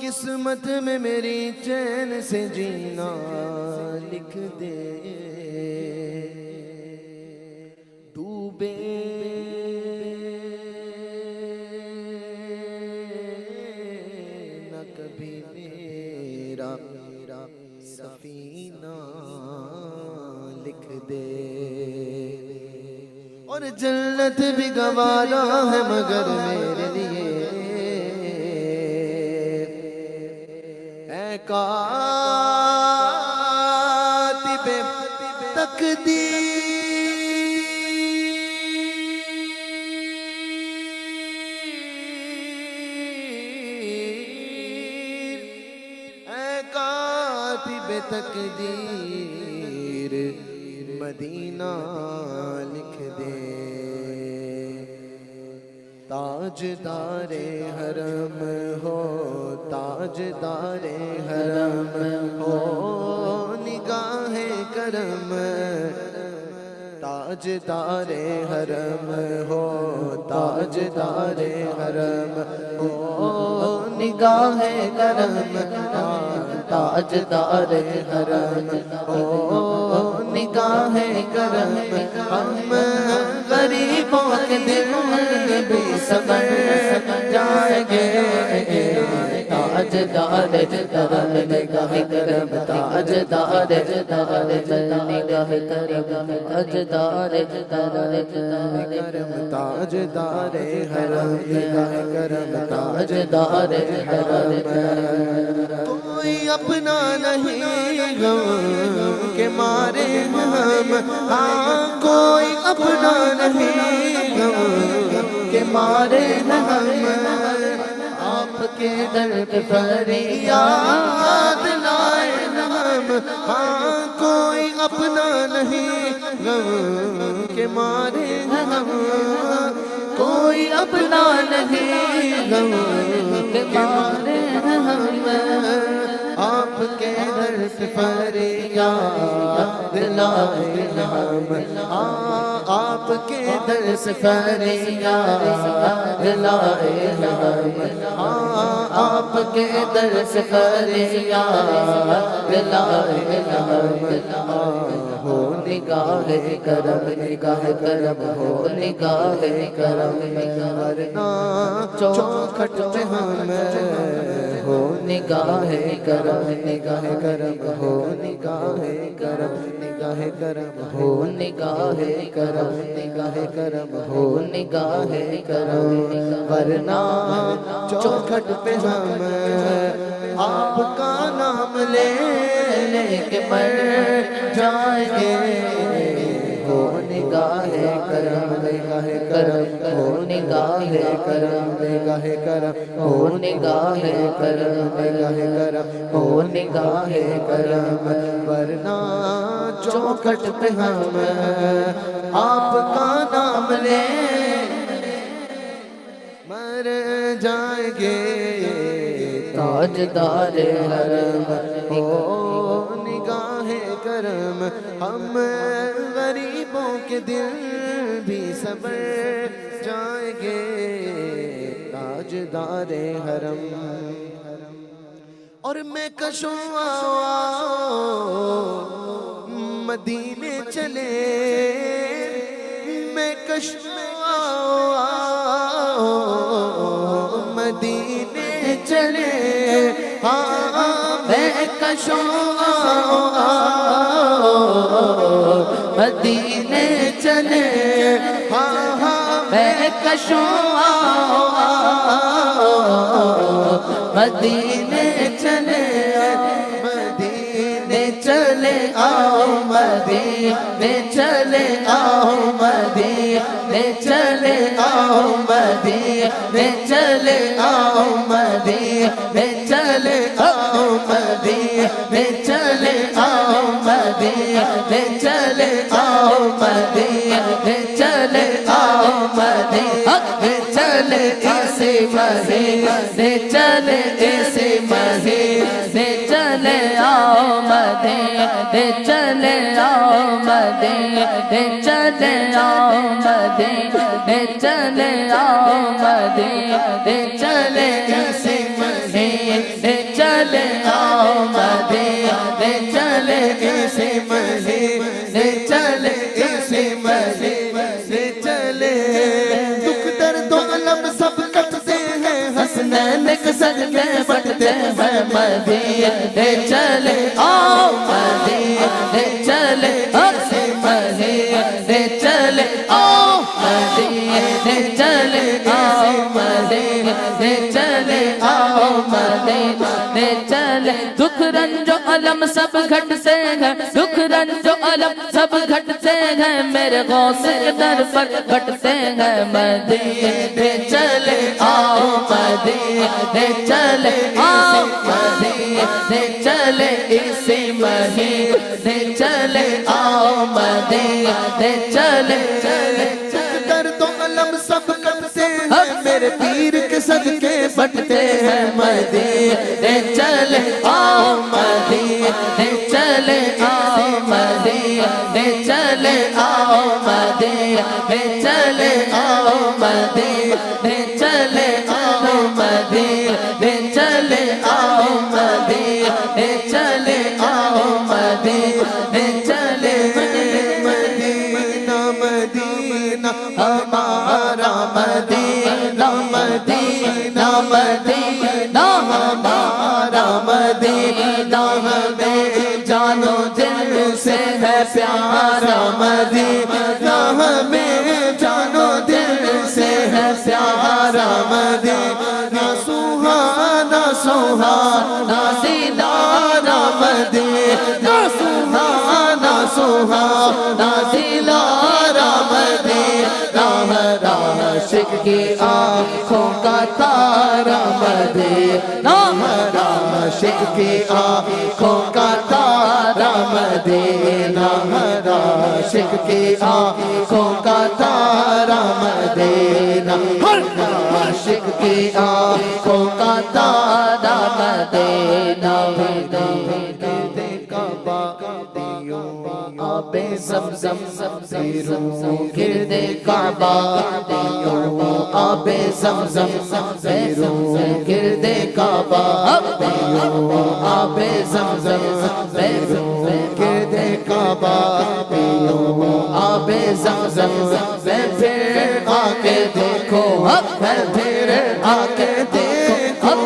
قسمت میں میری چین سے جینا لکھ دے، ڈوبے نہ کبھی میرا سفینہ لکھ دے، اور جنت بھی گوارا ہے مگر میرے لیے اے کاتب تقدیر، اے کاتب تقدیر مدینہ لکھ دے، تاجدار حرم ہو، تاجدار حرم ہو نگاہ کرم، تاجدار حرم ہو، تاجدار حرم ہو نگاہ کرم، تاجدار حرم ہو نگاہ کرم، ہم غریبوں کے دل بھی سبر جائیں گے، تاجدار حرم نگاہ کرم، تاجدار حرم نگاہ کرم، تاجدار حرم، تاجدار حرم نگاہ کرم، تاجدار حرم، کوئی اپنا نہیں غم کے مارے ہم، ہاں کوئی اپنا نہیں غم کے مارے ہم، آپ کے در پہ فریاد لائے ہم، ہاں کوئی اپنا نہیں غم کے مارے ہم، کوئی اپنا نہیں غم کے مارے ہم، آپ کے در پہ فریاد لائے ہم، آپ کے در سے فریاد لائے ہم، آپ کے در سے فریاد لائے ہم، ہو نگاہ کرم، نگاہ کرم ہو نگاہ کرم، ورنہ چوکھٹ پہ ہم ہو نگاہ کرم، نگاہ کرم ہو نگاہ کرم، نگاہ کرم ہو نگاہ کرم، نگاہ کرم ہو نگاہ کرم، ورنہ چوکھٹ پہ ہم آپ کا نام لے لے کے مر جائیں گے، ہو نگاہ کرم، نگاہ کرم ہو نگاہ کرم، نگاہ کرم ہو نگاہ کرم، نگاہ کرم ہو نگاہ کرم، ورنہ چوکھٹ پہ ہم آپ کا نام لے مر جائیں گے، تاجدار حرم ہو نگاہ کرم، ہم غریبوں کے دل بھی صبر جائیں گے، تاجدار حرم، اور میں کشوں مدینے چلے، میں کشوں مدینے چلے، ہاں میں کشوں مدینے چلے، ہاں میں کشوں مدینے چلے، مدینے چلے آؤ، مدینے چلے آؤ، مدینے چلے آؤ، مدینے چلے آؤ، مدینے چلے آؤ، مدینے چلے آؤ، مدینے چلے آؤ، مدینے چلے آؤ، مدینے چلے اسی مدینے چلے اسی مدینے چلے آؤ، مدینے چلے آؤ، مدینے چلے آؤ، مدینے چلے آؤ، مدینے چلے اسی مدینے چلے آؤ مدینے چلے اسی مہینے چلے اسی مہینے چلے دکھ درد و علم سب کٹتے ہیں حسنین کے صدقے بٹتے ہیں مدینے چلے آؤ مدینے چلے اسی مہینے چلے آؤ مدینے چلے آؤ مدینے چلے آؤ مدینے چلے دکھ رنج و علم سب گھٹتے ہیں دکھ رنج و علم سب گھٹتے ہیں میرے غوث در پر گھٹتے ہیں مدینے چلے آؤ مدینے چلے آؤ مدینے چلے اسی مہینے چلے آؤ مدینے چلے درد و علم سب کٹتے ہیں میرے پیر کے صدقے بٹتے ہیں مدینے چلے آؤ مدینے چلے آؤ مدینے چلے آؤ مدینے چلے آؤ مدینے چلے آؤ مدینے چلے آؤ مدینے چلے آؤ مدینے چلے مدینہ مدینہ ہمارا مدینہ مدینہ مدینہ ہمارا مدینہ ہمیں جانو دل سے ہے پیارا مدینہ ہمیں جانو دل سے ہے پیارا مدینہ سبحانہ سبحانہ دلارا مدینہ سبحانہ سبحانہ دلارا مدینہ عاشق کی آنکھوں کا تارا مدینہ عاشق کی آنکھوں کا تارا مدینہ عاشق کی آنکھوں کا تارا مدینہ عاشق کی آنکھوں کا تارا مدینہ آب زمزم پیروں گرد کعبہ پیو آب زمزم پیروں گرد کعبہ پیو آب زمزم پیروں گرد کعبہ پیو آب زمزم پھر آ کے دیکھو پھر آ کے دیکھو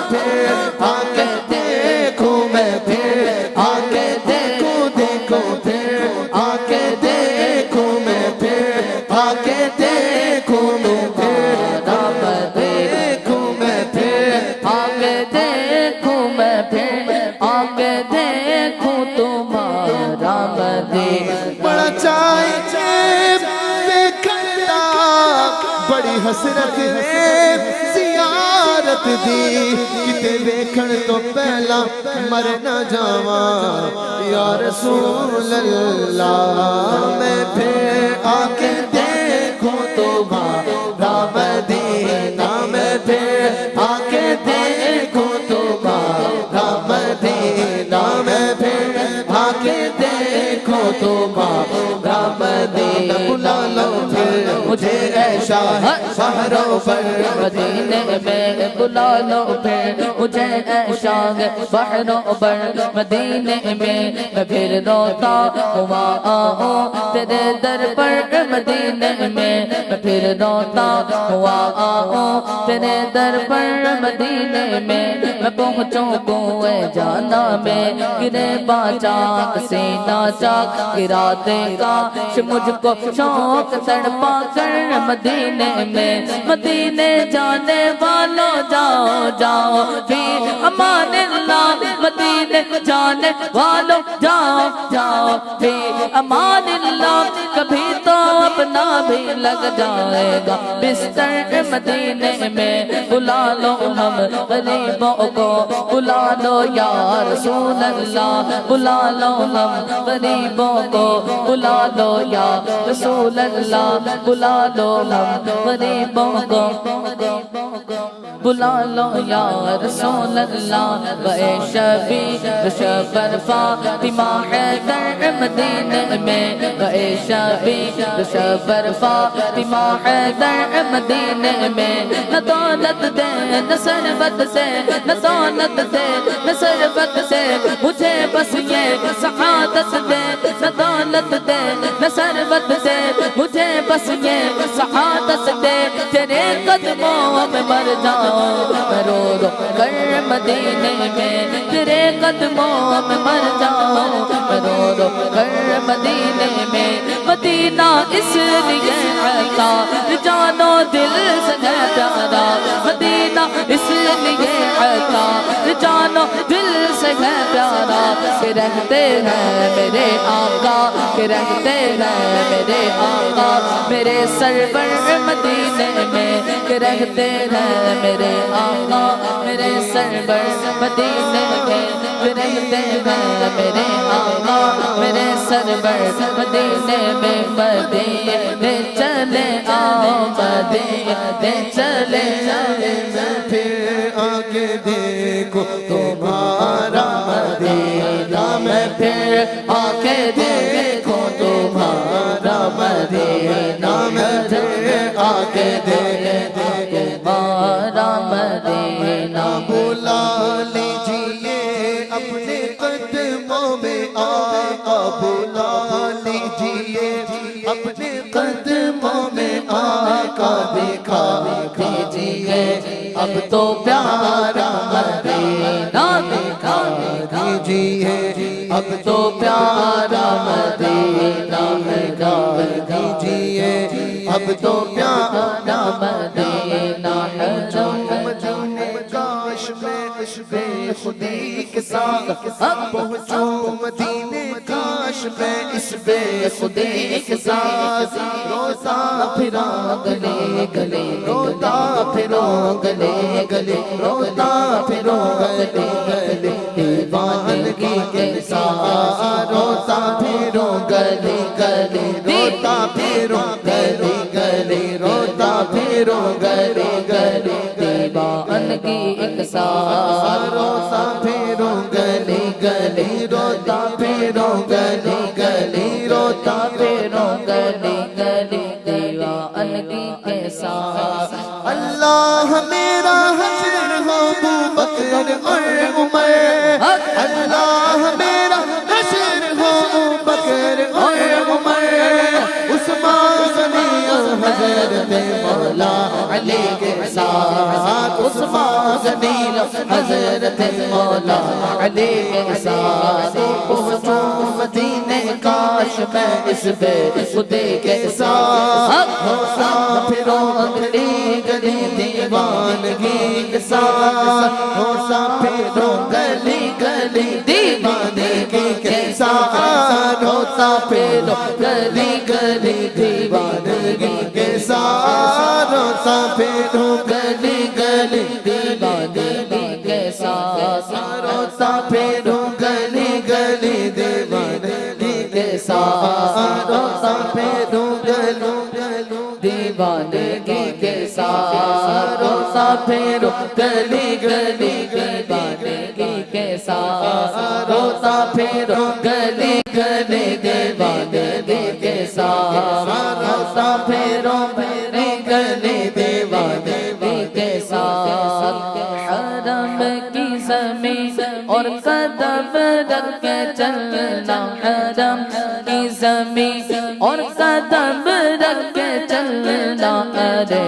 پھر آ کے دیکھو میں پھر آ کے دیکھو دیکھو پھر آ کے دیکھو میں پھر آ کے دیکھو میں پھر آ دیکھو میں پھر آ کے دیکھوں میں پھر آ کے دیکھوں تمہارا مدینہ بڑا چاہیے دیکھنا بڑی حسرت ہے زیارت دی کتے دیکھن تو پہلا مر نہ جاواں یا رسول اللہ میں پھر آ کے دیکھوں تمہارا مدینہ میں پھر آ کے دیکھوں تمہارا مدینہ میں پھر آ کے دیکھو تمہارا مدینہ بلا لو پھر مجھے اے شاہ شہروں پر مدینے میں بلا لو پھر مجھے اے شاہ بحروں پر مدینے میں میں پھر روتا ہوا آؤں تیرے در پر مدینے میں میں پھر روتا ہوا آؤں تیرے در پر مدینے میں میں پہنچوں کوئے جانا میں گرے باچا سینہ چاک گرا دے کاش مجھ کو شوق تڑپا کر مدینے میں مدینے جانے والوں جاؤ جاؤ پھر امان اللہ مدینے جانے والوں جاؤ جاؤ پھر امان اللہ کبھی تو اپنا بھی لگ جائے گا بستر مدینے میں بلا لو ہم غریبوں کو بلا لو یا رسول اللہ بلا لو ہم غریبوں کو بلا لو یا رسول اللہ بلا لو ہم غریبوں کو بلا لو یا رسول اللہ وے شبیر شبر فاطمہ حیدر مدینے میں وے شبی شبر فاطمہ حیدر مدینے میں نہ دولت دے نہ ثروت دے نہ دولت دے نہ ثروت دے مجھے بس یہ سعادت دے نہ دولت دے نہ ثروت دے مجھے بس یہ سعادت دے تیرے قدموں میں مر جاؤں میں رو رو کر مدینے میں تیرے قدموں میں مر جاؤں میں رو رو کر مدینے میں مدینہ اس لیے عطا جانو دل سے ہے پیارا مدینہ اس لیے عطا جانو دل سے ہے پیارا کہ رہتے ہیں میرے آقا کہ رہتے ہیں میرے آقا میرے سرور مدینے میں کہ رہتے ہیں میرے آقا میرے سرور مدینے میں کہ رہتے ہیں میرے آقا میرے سرور مدینے میں مدینے چلے آؤ مدینے چلے پھر آگے دیکھو تمہارا مدینہ میں پھر آکے دیکھو تمہارا مدینہ میں پھر آکے دیکھو تمہارا مدینہ بلا لیجئے اپنے قدموں میں آقا بلا لیجئے اپنے قدموں میں آقا دکھا دیجئے اب تو پیارا مدینہ دکھا دیجئے اب تو پیارا مدینہ دکھا دیجئے اب تو پیارا مدینہ ہے کاش میں اس بے خودی کے ساتھ پہنچوں مدینے کاش میں اس بے خودی کے ساتھ روتا پھرا گلے گلے روتا پھرو گلے گلے روتا پھرو گلے گلے دیوانگی کے ساتھ روتا پھرو گلے گلے روتا پھرو گلے گلے روتا پھرو گلے گلے دیوانگی ایک ساتھ روتا پھرو گلے گلے روتا پھرو گلے گلے روتا پھرو گلی گلی دیوانگی کے ساتھ اللہ میرا حشر ہو ابو بکر اور عمر اللہ میرا حشر ہو ابو بکر اور عمر عثمان غنی اور حضرت مولا علی کے ساتھ عثمان غنی اور حضرت مولا علی کے ساتھ پہنچوں مدینے کاش میں اس بے خودی کے ساتھ ہوتا پھرو گلی گلی دیوانگی کے ساتھ ہوتا پھرو گلی گلی دیوانگی کے ساتھ ہوتا پھرو گلی گلی دیوانگی کے ساتھ ہوتا پھرو گلی گلی دیوانگی کے ساتھ ہوتا پھرو گلی گلی دیوانگی کے ساتھ ہوتا پھرو گلی دیوانگی کے ساتھ روتا پھرو گلی گلی دیوانگی کے ساتھ روتا پھرو گلی گلی دیوانگی کے ساتھ روتا پھرو گلی گلی دیوانگی کے ساتھ حرم کی زمین اور قدم رکھ کے چلنا حرم کی زمین اور قدم رکھ کے چلنا ارے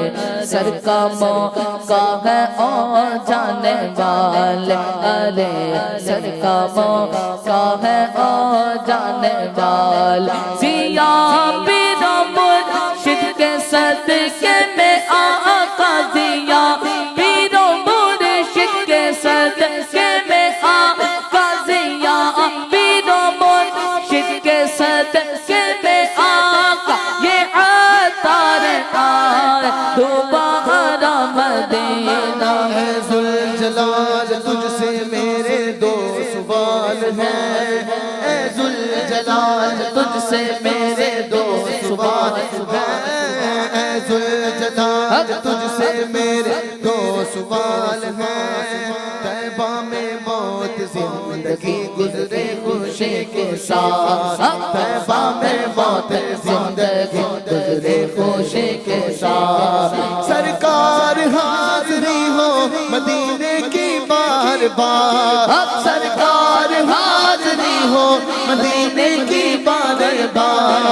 سر کا موقع ہے اور جانے والے ارے سر کا موقع ہے اور جانے والے ضیاء پیر و مرشد کے صدقے میں آقا ضیاء پیر و مرشد کے صدقے میں آقا ضیاء پیر و مرشد کے صدقے میں آقا یہ عطار آئے دوبارہ مدینہ ہے ذوالجلال تجھ سے میرے دو سوال ہیں اے ذوالجلال تجھ سے میرے دو سوال ہیں اے ذوالجلال تجھ سے میرے دو سوال ہیں طیبہ میں موت زندگی گزرے خوش خوشی کے ساتھ طیبہ میں موت زندگی گزرے خوشی کے ساتھ سرکار حاضری ہو مدینے کی بار بار سرکار حاضری ہو مدینے کی بار بار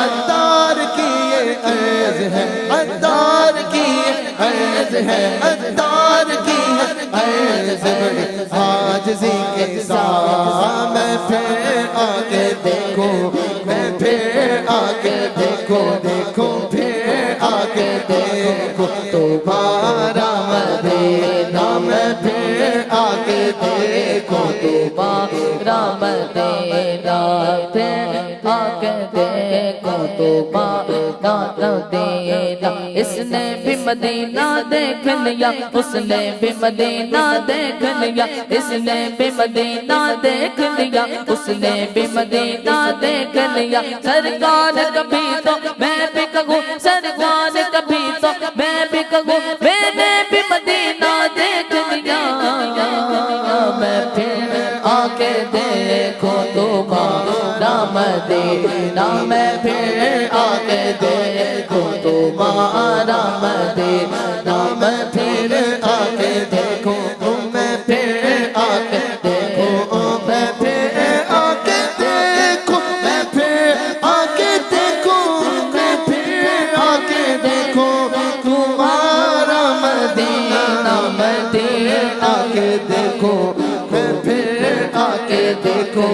عطار کی یہ عرض ہے عطار کی یہ عرض ہے عطار کی یہ عرض ہے عاجزی کے ساتھ میں پھر آگے دیکھوں میں پھر آگے دیکھوں دیکھوں پھر آگے دیکھوں تمہارا مدینہ میں پھر آگے دیکھوں تمہارا مدینہ پھر آگے دیکھو تمہارا مدینہ اس نے بھی مدینہ دیکھ لیا اس نے بھی مدینہ دیکھ لیا اس نے بھی مدینہ دیکھ لیا اس نے بھی مدینہ دیکھ لیا سرکار کبھی تو میں بھی کہوں سرکار کبھی تو میں بھی کہوں میں نے بھی مدینہ دیکھ لیا میں پھر آ کے دیکھو تمہارا مدینہ میں پھر آ کے دیکھو تمہارا مدینہ میں پھر آ کے دیکھو میں پھر آ کے دیکھو میں پھر آ کے دیکھوں میں پھر آ کے دیکھوں میں پھر آ کے دیکھوں تمہارا مدینہ میں پھر آ کے دیکھوں میں پھر آ کے دیکھوں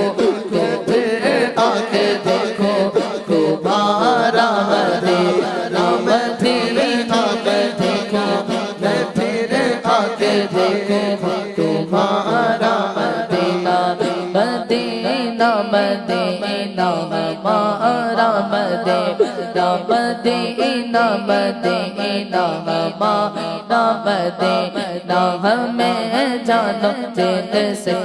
میں پھر آ کے دیکھوں تمہارا مدینہ میں پھر آ کے دیکھوں میں پھر آ کے دیکھوں تمہارا مدینہ مدینہ مدینہ ہمارا مدینہ مدینہ مدینہ ہمارا مدینہ ہمیں جانو دل سے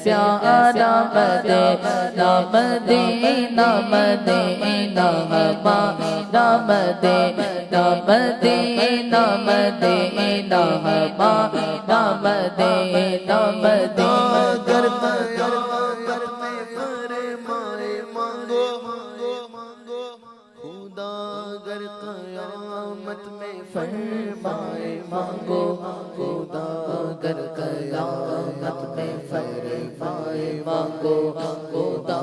پیارا مدینہ مدینہ مدینہ ہمارا مدینہ مدینہ مدینہ ہمارا مدینہ مدینہ گر قیامت میں فرمائے مانگو خدا گر قیامت میں فرمائے مانگو خدا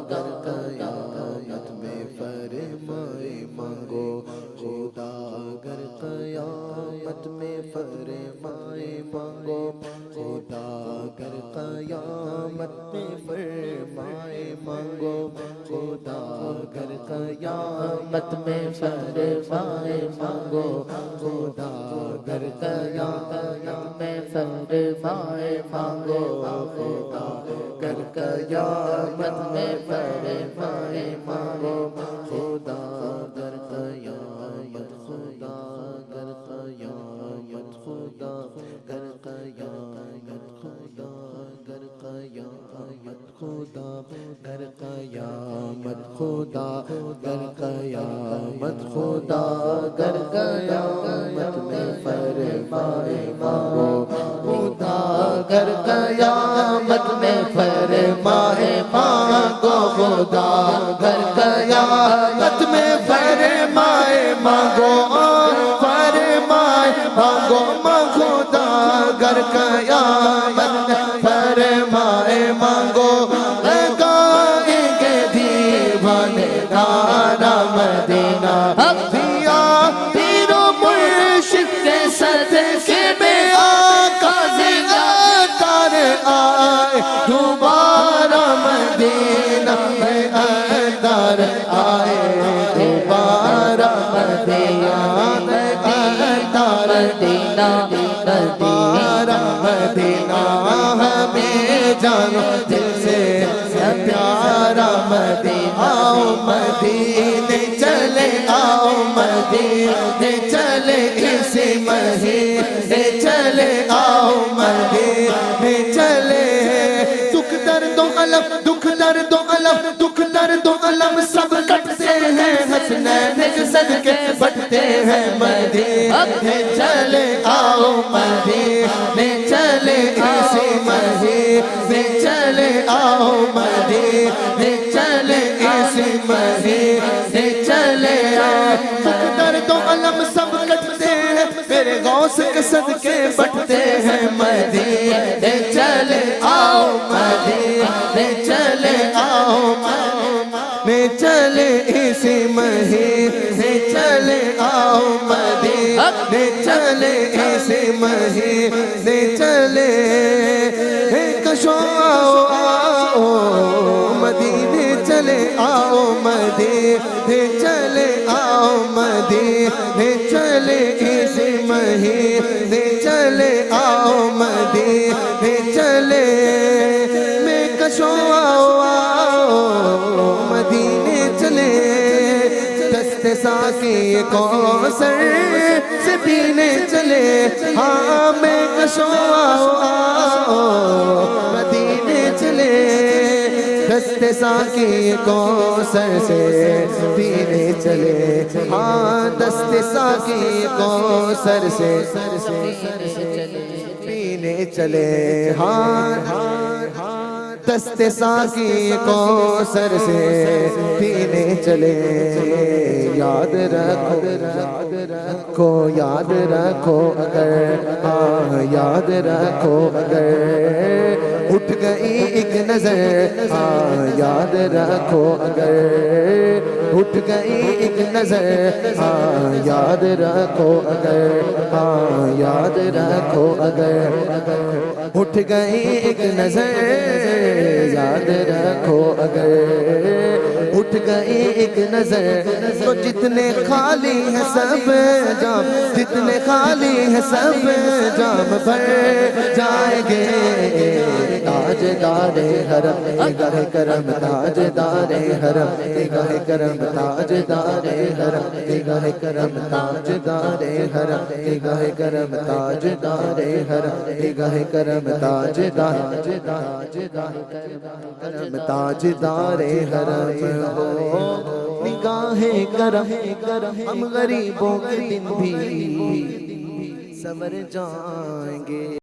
گر قیامت میں فرمائے مانگو خدا گر قیامت میں فرمائے مانگو خدا گر قیامت میں فرمائے مانگو خدا گر قیامت میں فرمائے مانگو خدا گر قیامت میں فرمائے مانگو خدا گر قیامت میں فرمائے مانگو خدا گر قیامت میں فرمائے مانگو خدا گر قیامت خدا گر قیامت خدا گر قیامت خدا گر قیامت خدا گر قیامت خدا گر قیامت خدا گر قیامت میں فرمائے مانگو خدا گر قیامت میں فرمائے مانگو خدا گر قیامت میں فرمائے مانگو فرمائے مانگو خدا گر قیامت میں فرمائے مانگو لگائیں گے دیوانے دارا مدینہ دیا پیر و مرشد کے صدقے میں آقا زیادہ آئے دوبارہ مدینہ میں اندر آئے دوبارہ مدینہ میں اندر مدینہ دوبارہ مدینہ ہمیں جانو دل سے پیارا مدینہ آؤ مدینے چلے آؤ مدینے چلے اسی مہینے چلے آؤ مدینے چلے دکھ درد و علم دکھ درد و علم دکھ درد و علم سب کٹتے ہیں حسنین کے صدقے بٹتے ہیں مدینے چلے آؤ مدینے چلے اسی مہینے چلے آؤ مدینے بٹھتے ہیں مدینے چلے آؤ مدینے چلے آؤ مدینے چلے اسی مہینے چلے آؤ مدینے چلے اسی مہینے چلے کشو آؤ مدینے چلے آؤ مدینے چلے آؤ مدینے چلے اسی مہینے چلے آؤ مدینے چلے میں کشو آؤ مدینے چلے دست ساقی کوثر سے پینے چلے ہاں میں کشو آؤ مدینے چلے دست ساقی کوثر سے پینے چلے ہاں دست ساقی کوثر سے پینے چلے ہاں دست ساقی کوثر سے پینے چلے یاد رکھو یاد رکھو اگر یاد رکھو اگر اٹھ گئی ایک نظر یاد رکھو اگر اٹھ گئی ایک نظر یاد رکھو اگر یاد رکھو اگر اٹھ گئی ایک نظر یاد رکھو اگر اٹھ گئی ایک نظر تو جتنے خالی ہیں سب جام جتنے خالی ہیں سب جام بھر جائیں گے تاجدار حرم نگاہ کرم تاجدار حرم نگاہ کرم تاجدار حرم نگاہ کرم تاجدار حرم نگاہ کرم تاجدار حرم نگاہ کرم تاجدار تاجدار حرم ہو نگاہ کرم ہم غریبوں کے دن بھی سنور جائیں گے